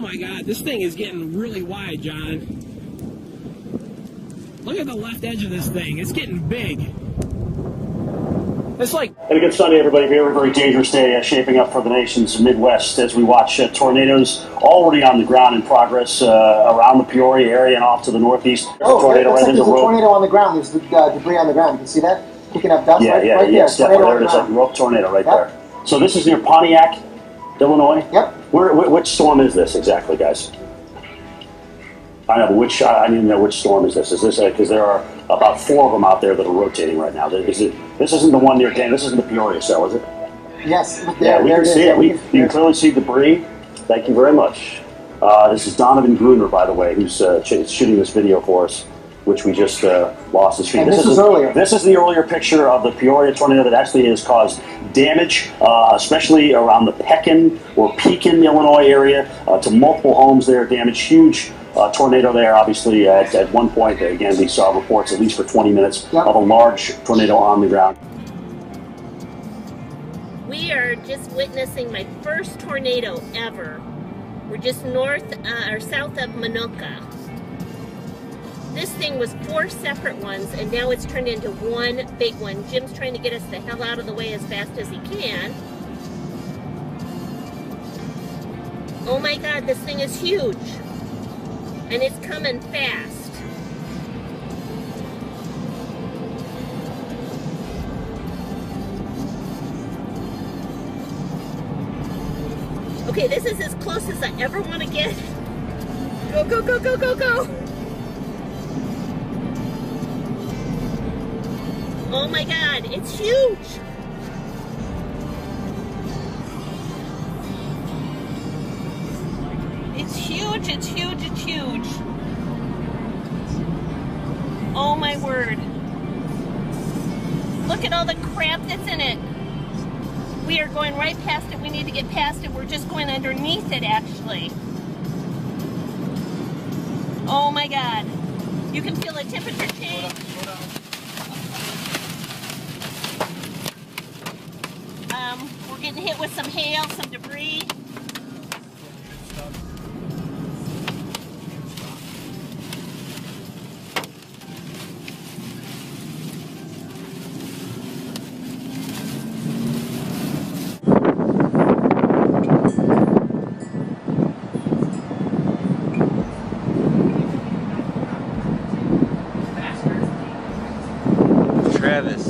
my God, this thing is getting really wide, John. Look at the left edge of this thing. It's getting big. It's like... And a good Sunday, everybody. Here, a very dangerous day shaping up for the nation's Midwest as we watch tornadoes already on the ground in progress around the Peoria area and off to the northeast. There's a tornado right in the road. There's a tornado on the ground. There's debris on the ground. You can see that? Kicking up dust right there. Yes, definitely. There it is, a rope tornado right there. So this is near Pontiac, Illinois? Yep. Which storm is this exactly, guys? I know, but I need to know which storm is this. Is this, because there are about 4 of them out there that are rotating right now. This isn't the one near Dan, this isn't the Peoria cell, is it? Yes. Yeah, we can see it. You can clearly see debris. Thank you very much. This is Donovan Gruner, by the way, who's shooting this video for us, which we just lost his feed. And this is earlier. This is the earlier picture of the Peoria tornado that actually has caused damage, especially around the Pekin, Illinois area, to multiple homes there, damage, huge tornado there. Obviously, at one point, again, we saw reports, at least for 20 minutes, of a large tornado on the ground. We are just witnessing my first tornado ever. We're just north or south of Minoka. This thing was 4 separate ones, and now it's turned into one big one. Jim's trying to get us the hell out of the way as fast as he can. Oh my God, this thing is huge. And it's coming fast. Okay, this is as close as I ever want to get. Go, go, go, go, go, go. Oh my God, it's huge. It's huge, it's huge, it's huge. Oh my word. Look at all the crap that's in it. We are going right past it. We need to get past it. We're just going underneath it, actually. Oh my God. You can feel the temperature change. We're getting hit with some hail, some debris. Travis.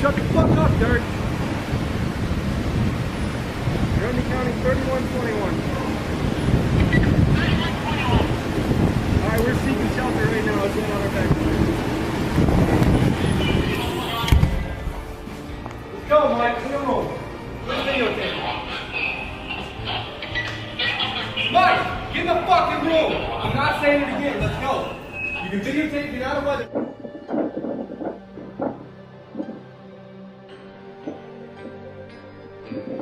Shut the fuck up, Dirk. You're only counting 3121. 3121. Alright, we're seeking shelter right now. Let's get on our back. Let's go, Mike. Come on. Let's videotape. Mike, get in the fucking room. I'm not saying it again. Let's go. You can videotape. Get out of weather. Thank you.